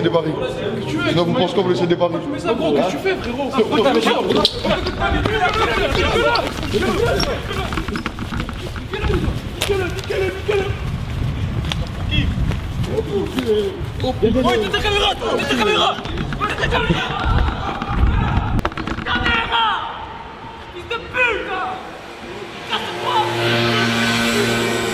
des paris. Sinon vous pensez qu'on vous laisse des paris. Mais ça gros, qu'est-ce que tu fais frérot? Ouais, t'es ta caméra, t'es ta caméra. Caméra! Fils de pute!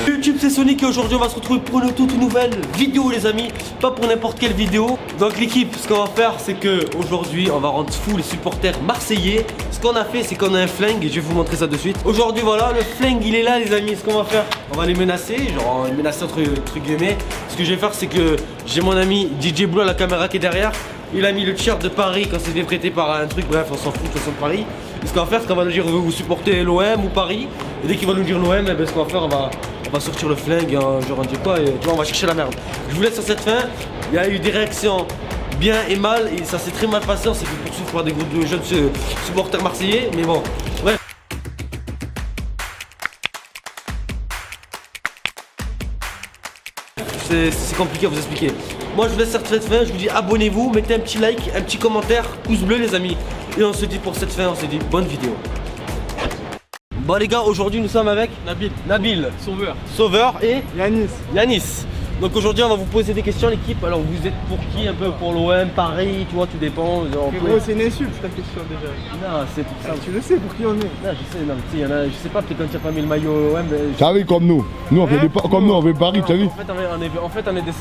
YouTube, c'est Sonic et aujourd'hui on va se retrouver pour une toute nouvelle vidéo les amis, pas pour n'importe quelle vidéo. Donc l'équipe, ce qu'on va faire c'est que aujourd'hui on va rendre fou les supporters marseillais. Ce qu'on a fait c'est qu'on a un flingue et je vais vous montrer ça de suite. Aujourd'hui voilà, le flingue il est là les amis. Ce qu'on va faire, on va les menacer, genre les menacer entre guillemets. Ce que je vais faire c'est que j'ai mon ami DJ Blue à la caméra qui est derrière. Il a mis le t-shirt de Paris quand c'était prêté par un truc, bref on s'en fout de toute façon de Paris. Et ce qu'on va faire c'est qu'on va nous dire vous supportez l'OM ou Paris. Et dès qu'il va nous dire l'OM, eh ben, ce qu'on va faire on va sortir le flingue, hein, genre on dit quoi, et, tu vois on va chercher la merde. Je vous laisse sur cette fin, il y a eu des réactions bien et mal et ça s'est très mal passé, on s'est fait poursuivre par des groupes de jeunes supporters marseillais, mais bon, bref. C'est compliqué à vous expliquer. Moi je vous laisse sur cette fin, je vous dis abonnez-vous, mettez un petit like, un petit commentaire, pouce bleu les amis. Et on se dit pour cette fin, on se dit bonne vidéo. Bon les gars, aujourd'hui nous sommes avec Nabil, Sauveur et Yanis. Donc aujourd'hui on va vous poser des questions l'équipe. Alors vous êtes pour qui? Un peu pour l'OM, Paris, tu vois, tout dépend. Frérot, c'est une insulte ta question déjà. Non, c'est pour ça. Tu le sais pour qui on est. Non, je sais, non, tu sais, y en a, je sais pas, peut-être quand tu as pas mis le maillot OM. Tu as vu comme nous. Nous on fait des comme nous on fait Paris, tu as vu? En fait on est des.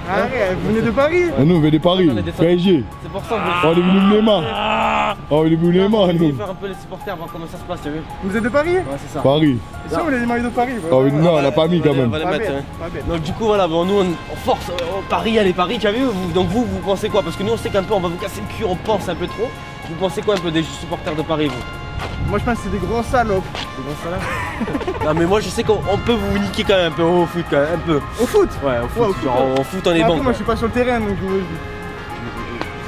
Arrête, vous venez de Paris? Nous on fait des paris. PSG. C'est pour ça On est venu de Neymar. On est venu de Neymar on nous. va faire un peu les supporters, voir comment ça se passe, tu as vu? Vous êtes de Paris? Ouais, c'est ça. Paris. Si on a les maillots de Paris. Oh non, on l'a pas mis quand On même. va les Pas mettre, bête, hein. pas bête. Donc du coup voilà, bon, nous on force Paris, allez Paris, tu as vu? Donc vous pensez quoi? Parce que nous on sait qu'un peu on va vous casser le cul, on pense un peu trop. Vous pensez quoi un peu des supporters de Paris vous? Moi je pense que c'est des gros salopes. Non mais moi je sais qu'on peut vous niquer quand même un peu au foot quand même, un peu. Au foot? Ouais au foot, Ouais, au foot, genre ouais. au foot on est Après, bon. moi je suis pas sur le terrain donc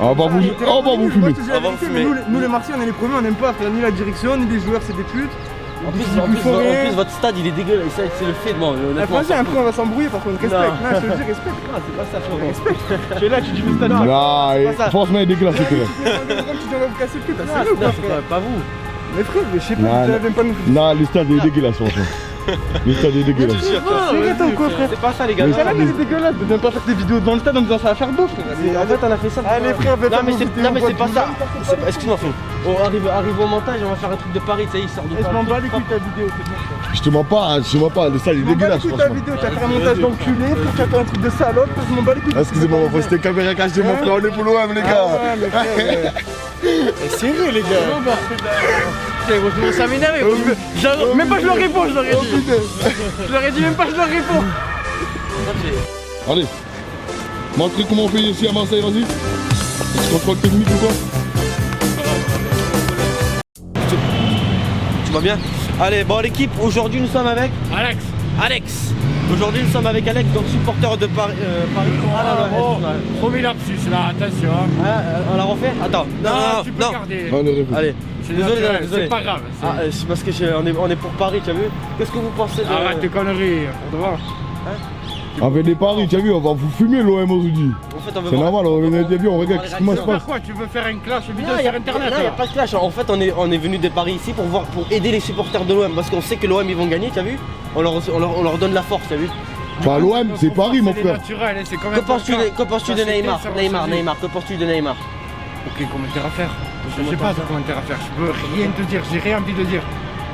On va vous fumer. Moi je te dis la On va vérité, fumer. mais nous les Marseillais on est les premiers, on n'aime pas faire ni la direction, ni les joueurs, c'est des putes. En plus votre stade il est dégueulasse, c'est le fait de moi honnêtement. Après après on va s'embrouiller par contre, respecte. Non. Non, je te le dis, respecte. Ah, c'est pas ça frérot. Respecte. Tu es là, tu dis le stade. Non, pas ça. franchement il est dégueulasse ce Tu là. dois vous casser le cul, t'as Non, sérieux ou pas c'est frère? pas vous. Mais frère, je sais Non, pas, tu non. n'avais pas nous. Non, le stade est dégueulasse franchement. Le stade est dégueulasse. C'est vrai toi ou quoi frère? C'est pas ça les gars. Mais elle est dégueulasse de ne pas faire des vidéos devant le stade en disant ça va faire beau frère. En fait on a fait ça. Allez frère, Non mais c'est pas ça. Excuse-moi frère. On arrive au montage, on va faire un truc de Paris, ça y est, il sort de Je Paris. m'en bats les couilles ta vidéo, c'est bon. Je te mens pas, le stade est Je m'en bats les dégueulasse couilles ta franchement. vidéo, tu as fait un montage d'enculé, frère, tu as fait un truc de salope, je m'en bats les couilles. Excusez-moi, mon frère, c'était caméra cachée, mon frère, on est pour l'OM les Ah gars. ouais, mais frère, c'est sérieux les gars. Ça m'énerve. Même pas je leur réponds, je leur ai dit. Je leur ai dit même pas je leur réponds. Allez, montrez comment on fait ici à Marseille, vas-y. Contrôle technique ou quoi? Tu vas bien? Allez, bon l'équipe, aujourd'hui nous sommes avec Alex. Aujourd'hui nous sommes avec Alex, donc supporter de Paris. Premier lapsus là, attention. On la refait? Attends. Tu peux garder. On est refait. Allez, je suis désolé. C'est pas grave. C'est parce que on est pour Paris, tu as vu? Qu'est-ce que vous pensez de... Arrête tes conneries, on te voit. On fait des paris, tu as vu, on va vous fumer l'OM aujourd'hui. En fait, on veut C'est voir- normal, on revient des on regarde ce qui se passe. Pourquoi tu veux faire un clash vidéo Non, sur internet? il n'y a pas de clash. En fait, on est venu de Paris ici pour aider les supporters de l'OM parce qu'on sait que l'OM ils vont gagner, tu as vu? On leur donne la force, tu as vu? Bah l'OM, c'est Paris mon frère. C'est quand Que même penses-tu de Neymar? Neymar, que penses-tu de Neymar? Ok, commentaire à faire. Je sais pas de commentaire à faire. Je peux rien te dire, j'ai rien envie de dire.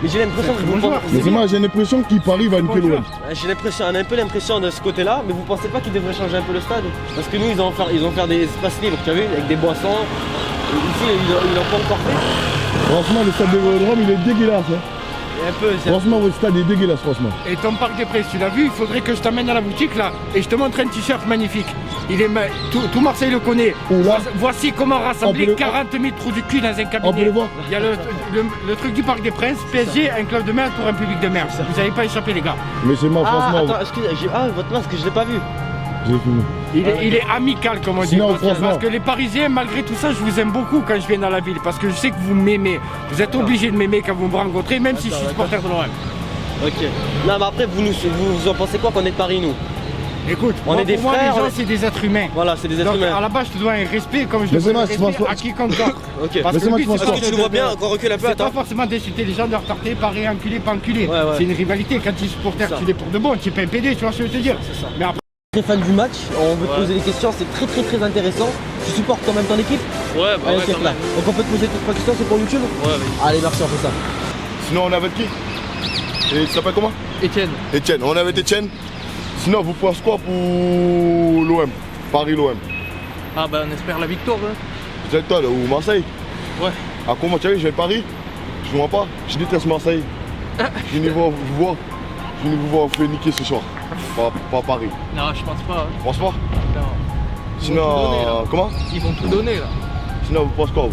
Mais j'ai l'impression que C'est vous bon joueur. Mais c'est moi, j'ai l'impression qu'il Paris va niquer l'OM. on a un peu l'impression de ce côté-là, mais vous pensez pas qu'ils devraient changer un peu le stade? Parce que nous ils vont faire des espaces libres, tu as vu, avec des boissons. Et ici ils l'ont pas encore fait. Franchement, le stade de Vélodrome, il est dégueulasse. Hein. Et un peu, Franchement, votre stade est dégueulasse, franchement. Et ton parc des Princes, tu l'as vu? Il faudrait que je t'amène à la boutique là et je te montre un t-shirt magnifique. Tout Marseille le connaît. Oula. Voici comment On peut rassembler le- 40 000 trous du cul dans un cabinet. On peut le voir? Il y a le truc du parc des Princes, PSG, un club de merde pour un public de merde. Vous n'avez pas échappé les gars. Mais c'est moi, Ah, franchement, attends, excusez, votre masque, je l'ai pas vu. j'ai fini. Il est amical comme on dit. Sinon, Parce franchement- que les Parisiens, malgré tout ça, je vous aime beaucoup quand je viens dans la ville. Parce que je sais que vous m'aimez. Vous êtes obligés de m'aimer quand vous me rencontrez, même si je suis supporter de l'OM. Ok. Non, mais après, vous en pensez quoi qu'on est de Paris, nous? Écoute, On moi, est des pour moi, frères, les on gens, est- c'est des êtres humains. Voilà, c'est des êtres Donc, humains. à la base, je te dois un respect comme je te Mais c'est dois un moi, tu penses respect quoi à quiconque d'autre. Ok. Parce Mais c'est moi le qui but, pense c'est quoi Parce que tu le vois bien, encore recule un peu, c'est pas attends. forcément d'insulter les gens, de leur tarter, pareil, enculé, pas enculé. Ouais, ouais. C'est une rivalité. Quand tu es supporter, Ça. tu l'es pour de bon, tu es pas un PD, tu vois ce que je veux te dire. C'est ça. Mais après, Très fan du match, on veut te poser des questions, c'est très intéressant. Tu supportes quand même ton équipe? Ouais, bah Allez, ouais, check quand là. même. Donc on peut te poser toutes trois questions, c'est pour YouTube? Ouais, vas-y. Allez, merci, on fait ça. Sinon, on est avec qui? Et tu t'appelles comment? Etienne. Etienne. On est avec Etienne. Sinon, vous pensez quoi pour l'OM? Paris-l'OM. Ah bah on espère la victoire. Hein. Vous êtes toi là, ou Marseille? Ouais. Ah, comment tu as vu, je vais à Paris? Je ne vois pas. Je déteste Marseille. Je viens vous voir. Je viens vous voir, vous faire niquer ce soir. Pas Paris. Non, je pense pas. Hein. Pense pas? Non. Sinon, tout donner, là. comment? Ils vont tout donner là. Sinon, vous pensez quoi, vous?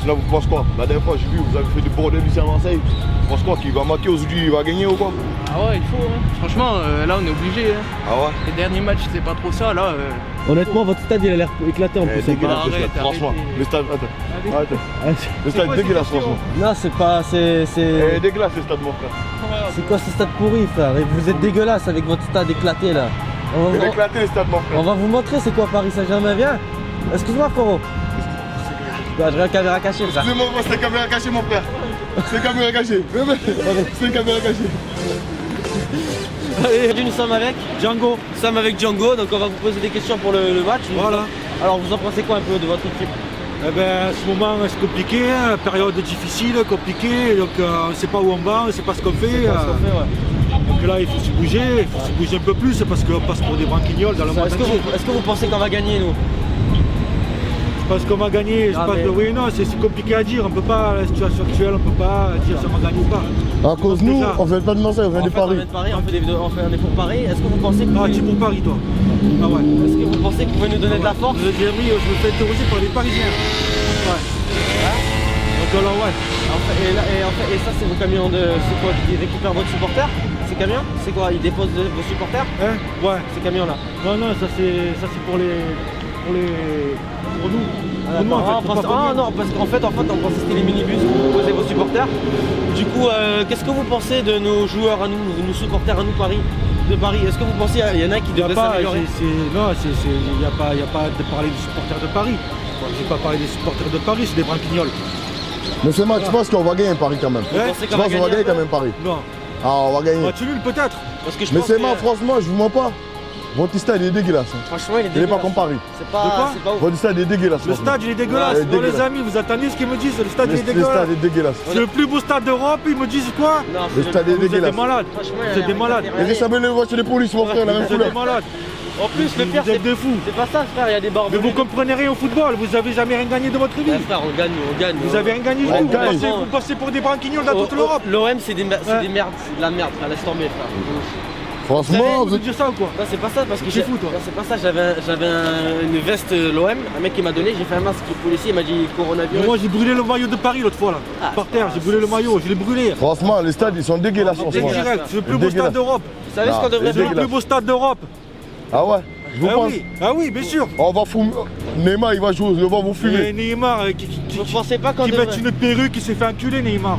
Sinon, vous pensez quoi? La dernière fois, j'ai vu, vous avez fait du bordel ici à Marseille. Vous pensez quoi? Qu'il va marquer aujourd'hui, il va gagner ou quoi? Ah ouais, il faut. Hein. Franchement, là on est obligé. Hein. Ah ouais? Les derniers matchs, c'est pas trop ça. Là, Honnêtement, votre stade il a l'air éclaté en plus. Dégueulasse, Arrête, le stade, franchement. arrêtez. Le stade, attends. Arrête. Le stade quoi est dégueulasse, ces questions franchement. Non, c'est pas. C'est Dégueulasse, le stade, mon frère. c'est quoi ce stade pourri, frère? Et vous êtes dégueulasse avec votre stade éclaté là. On Il va, est éclaté, le stade, mon frère. on va vous montrer c'est quoi Paris Saint-Germain, viens. Excuse-moi, frérot. Bah, je regarde caméra cachée, ça. Excusez-moi, c'est une caméra cachée, mon frère. C'est une caméra cachée. C'est une caméra cachée. Aujourd'hui, nous sommes avec Django. Nous sommes avec Django, donc on va vous poser des questions pour le match. Voilà. Alors, vous en pensez quoi un peu de votre équipe? Eh ben, ce moment c'est compliqué, hein, période difficile, compliquée, donc on ne sait pas où on va, on ne sait pas ce qu'on fait. Parce qu'on fait, ouais. Donc là il faut se bouger, un peu plus parce qu'on passe pour des branquignoles dans le monde Est-ce que, entier. est-ce que vous pensez qu'on va gagner, nous? Parce qu'on va gagner, Ah, je pense mais- que oui, non, c'est compliqué à dire, on peut pas, la situation actuelle, on peut pas dire si on va gagner ou pas. À cause de nous, Déjà. on vient pas de Marseille, on vient En de fait, on Paris. vient de Paris, on fait des vidéos, on est pour Paris. Est-ce que vous pensez que Ah, tu es pour Paris toi? Ah ouais. est-ce que vous pensez que vous pouvez nous donner de la force? Je me fais interroger par les Parisiens. Ouais. Donc alors ouais. Et ça, c'est vos camions de. C'est quoi? Ils récupèrent votre supporter? Ces camions? C'est quoi? Ils déposent vos supporters? Hein? Ouais. Ces camions-là? Non, non, ça c'est pour nous. Ah, Pour nous, en fait, parce, pour pas non, parce qu'en fait, on pensait que c'était les minibus que vous posez vos supporters. Du coup, qu'est-ce que vous pensez de nos joueurs à nous, nos supporters à nous de Paris? Est-ce que vous pensez qu'il y en a qui Il n'y a devraient pas, s'améliorer? non, il n'y a pas de parler des supporters de Paris. Je vais pas parler des supporters de Paris, c'est des branquignoles. Mais c'est moi, tu penses qu'on va gagner Paris quand même? Vous Ouais. pensez Je pense qu'on va gagner quand même Paris. Non. Ah, on va gagner. Match nul peut-être. Parce que je Mais pense c'est que, moi, franchement, je vous mens pas. Votre stade il est dégueulasse. hein. franchement, il est Il est pas dégueulasse. comme Paris. C'est De pas, quoi c'est pas ouf. Votre stade il est dégueulasse. Le franchement. stade il est dégueulasse. Ouais, Non, les dégueulasse. amis, vous attendez ce qu'ils me disent, le stade il est Le dégueulasse. stade est dégueulasse. C'est le plus beau stade d'Europe, ils me disent quoi? Non, Le c'est stade est Vous êtes des dégueulasse. malades. Franchement, Vous êtes des malades. Et récemment les voitures des polices, mon frère, la même Vous êtes couleur. des malades. En plus, le pire, Vous êtes des fous. c'est pas ça, frère, il y a des barres. Mais vous comprenez rien au football, vous avez jamais rien gagné de votre vie. Frère, on gagne, on gagne. Vous avez rien gagné du On tout. gagne. Vous passez pour des branquignoles dans toute l'Europe. L'OM, c'est des merdes, Ouais. c'est de la merde, frère, laisse tomber, frère. Franchement, Vous dire ça ou quoi? Non, c'est pas ça, parce que C'est fou, toi. Non, c'est pas ça, j'avais une veste l'OM, un mec qui m'a donné, j'ai fait un masque policier, il m'a dit Mais coronavirus. moi j'ai brûlé le maillot de Paris l'autre fois là. Ah, Par terre, j'ai brûlé le maillot, je l'ai brûlé. franchement, les stades ils sont dégueulasses en ce moment. Dégueulasse. Direct, c'est le plus beau Dégueulasse. stade d'Europe. Vous savez ce Non, qu'on devrait c'est faire? Le plus beau stade d'Europe. Ah ouais? Je vous pense. Ah oui, bien sûr. On va fumer. Neymar il va jouer, on va vous Et fumer. Neymar Vous pensez pas qu'on qui met devrait... une perruque, qui s'est fait enculer Neymar.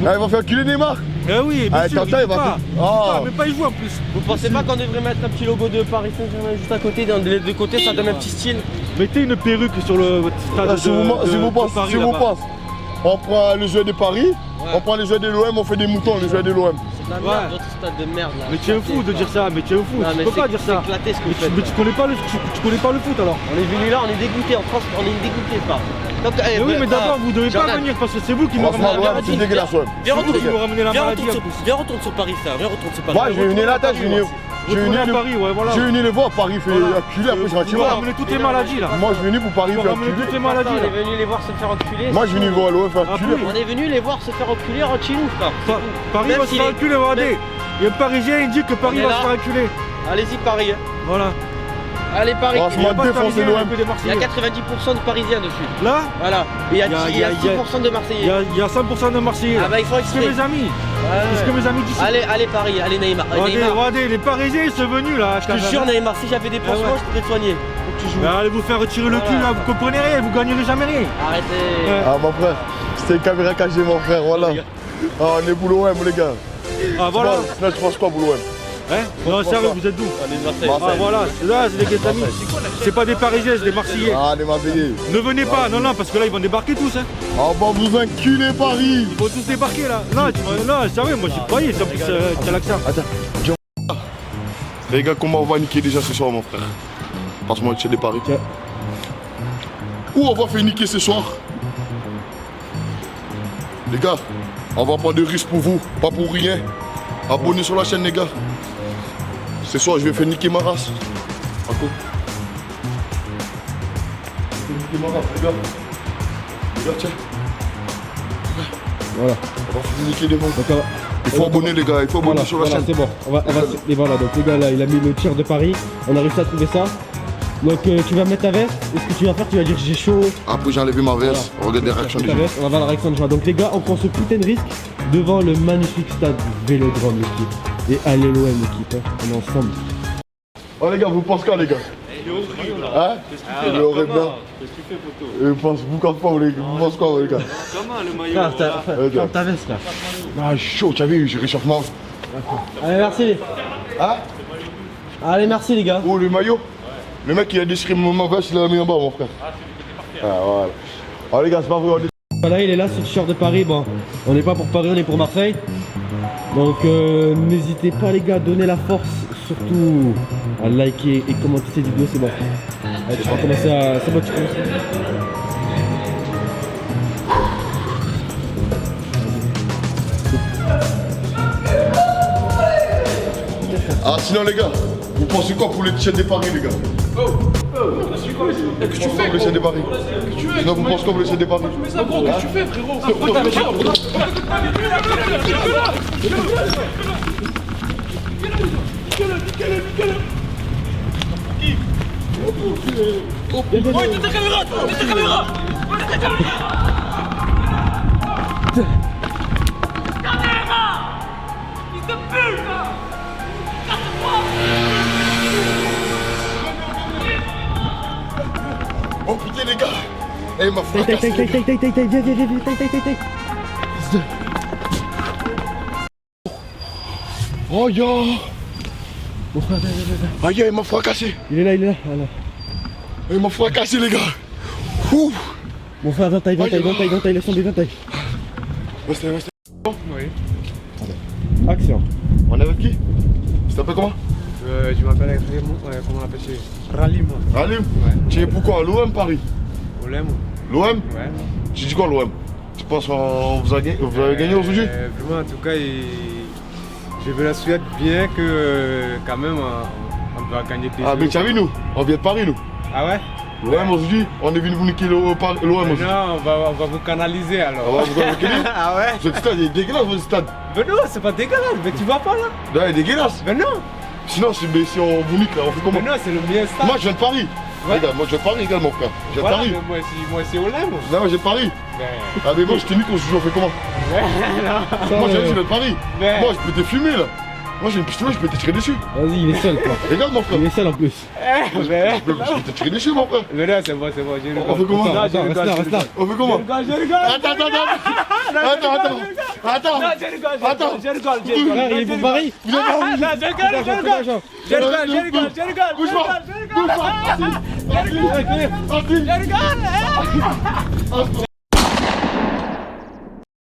Ah, il va faire culer Neymar. Ah oui, bien Ah, sûr, Tintin, il il va joue pas. faire- Il joue Ah. pas, même pas il joue en plus. Vous pensez pas qu'on devrait mettre un petit logo de Paris Saint-Germain juste à côté, dans les deux côtés, ça donne un petit style? Mettez une perruque sur le stade Ah, si vous de pensez, Paris si vous là-bas. pensez, on prend les joueurs de Paris, on prend les joueurs de l'OM, on fait des moutons, les joueurs de l'OM. C'est de la Ouais. merde, votre stade de merde là. Mais tu es un fou de dire ça, mais tu es un fou, Non, tu mais peux pas c'est- dire ça. c'est éclaté ce que vous Mais faites, tu connais pas le foot alors. On est venu là, on est dégoûté, en France, on est dégoûté pas. Donc, Mais oui, mais d'abord vous devez pas Jordan, venir parce que c'est vous qui me Franchement, ramenez la ouais, maladie. c'est dégueulasse, ouais. Viens, C'est vous qui retourne. me ramenez la Viens, maladie en retourne plus. viens, retourne sur Paris, frère. Viens, retourne sur Paris. Moi, je vais venir là, j'ai venu Retournez à Paris, ouais, voilà. les voir, Paris fait Voilà. acculer, après je rentre Vous là. ramenez toutes les maladies là. Moi, je suis venu pour Paris Vous faire ramenez toutes acculer. les maladies On là. est venu les voir se faire enculer. Moi, je suis venu voir l'OM faire Ah, acculer. plus. On est venu les voir se faire enculer en chilou, frère. Paris Même va se s'il faire est- enculer, regardez. Il y a un Parisien, il dit que Paris est va là. se faire enculer. Allez-y, Paris. hein. Voilà. Allez, Paris. Franchement, Il y a pas de défoncez Parisiens, il y a l'OM. que des Il y a Marseillais. 90% de Parisiens dessus. Là, Voilà. Et il y a Il y a- 6% de il Marseillais. y a 100% de Marseillais. Ah bah, il faut C'est exprès. mes amis. Ouais. C'est ce que mes amis disent. Allez, Paris. Allez, Neymar. Regardez, Neymar. regardez, les Parisiens ils sont venus là. Je te jure, Neymar, si j'avais des pansements, ouais. je pourrais te soigner. Faut que tu joues. Mais allez vous faire retirer le cul Voilà. là, vous comprenez rien, vous gagnerez jamais rien. Arrêtez. Ouais. Ah, mon frère, c'était une caméra cachée, mon frère, voilà. les gars. Ah, on est pour l'OM, les gars. Ah voilà. Sinon, tu penses quoi pour l'OM? Hein? Non, sérieux, vous êtes d'où? Ah voilà, là c'est des amis. C'est pas des Parisiens, c'est des Marseillais. Ah, les Marseillais. Ne venez pas, non, non, parce que là ils vont débarquer tous. Hein. On va vous enculer Paris. Ils vont tous débarquer là. Non, non, sérieux, moi je suis croyé, en plus tu as l'accent. Attends, les gars, comment on va niquer déjà ce soir, mon frère? Passe-moi le chien des Paris. Où on va faire niquer ce soir? Les gars, on va prendre de risques pour vous, pas pour rien. Abonnez sur la chaîne, les gars. Ce soir, je vais faire niquer ma race. D'accord. Je vais niquer ma race, les gars. Les gars, tiens. Voilà. On va faire niquer les gens. Donc, Il faut abonner, les gars. Il faut abonner sur la chaîne. c'est bon. Et voilà, donc le gars là, il a mis le tir de Paris. On a réussi à trouver ça. Donc tu vas mettre ta veste. Et ce que tu vas faire, tu vas dire j'ai chaud. Après, j'ai enlevé ma veste. Voilà. Regarde les réactions des Ta gens. veste, on va voir la réaction des gens. Donc les gars, on prend ce putain de risque devant le magnifique stade Vélodrome, l'équipe. Et allez l'OM, l'équipe. Hein. On est ensemble. Oh les gars, vous pensez quoi les gars? Hein? Il aurait bien. Vous pensez quoi les gars? Ferme ta veste là. Ah chaud, tu as vu, j'ai réchauffement. Allez, merci. Hein? Allez, merci les gars. Oh le maillot? Le mec qui a déchiré ma veste, il l'a mis en bas mon frère. Ah voilà. Oh les gars, c'est pas vrai. Voilà, il est là, ce t-shirt de Paris. Bon, on n'est pas pour Paris, on est pour Marseille. Donc n'hésitez pas les gars, donnez la force, surtout à liker et commenter cette vidéo, c'est bon. Allez, tu vas commencer à... C'est bon, tu commences. Ah sinon les gars, vous pensez quoi pour les t-shirts des Paris les gars? Qu'est-ce que tu fais pour les t-shirts des Paris? Sinon vous pensez quoi pour les t-shirts des Paris? Mais ça, gros, qu'est-ce que tu fais, frérot? Oh putain les gars! Eh ma frère! Oh ya! Mon frère, viens. Aïe, il m'a fracassé! Il est là, voilà. Il m'a fracassé les gars! Ouh! Mon frère, viens taille, laisse tomber, viens taille. Restez. Oui. Action. On est avec qui? Tu t'appelles comment? Je m'appelle Raymond, comment on appelle ça? Ralim. Ralim? Ouais. Tu es pourquoi? L'OM Paris? Olem. L'OM? Ouais. Tu dis quoi l'OM? Tu penses qu'on vous avez gagné aujourd'hui? Vraiment, en tout cas, je veux la souhaiter bien que quand même on doit gagner des Ah mais tu as vu nous? On vient de Paris nous. Ah ouais? L'OM aujourd'hui, on est venu vous niquer l'OM aujourd'hui. Non, on va vous canaliser alors. On va vous niquer. Ah ouais? Votre stade il est dégueulasse votre stade. Mais non, c'est pas dégueulasse, mais tu vas pas là? Non, il est dégueulasse. Mais non! Sinon si on vous nique là, on fait comment? Mais non, c'est le meilleur stade. Moi je viens de Paris. Ouais. Regarde, moi je viens de Paris également frère. Je viens de Voilà, Paris. mais moi c'est Olem. Non moi je viens de Paris. Ah mais moi je te nique aujourd'hui, on fait comment? Moi je viens de Paris. Mais- Moi je peux te fumer là. Moi j'ai une pistolet, je peux te tirer dessus. Vas-y, il est seul, quoi. Regarde mon frère. Il est seul en plus. Mais Je peux te tirer dessus mon frère. non, c'est bon, je rigole. On fait comment? Non, je rigole, Reste là. On fait comment? Je rigole. Attends. Non, je rigole. Frère, il est pour Paris. Vous avez envie? Non, je rigole. Bouge pas. Bouge pas. Je rigole.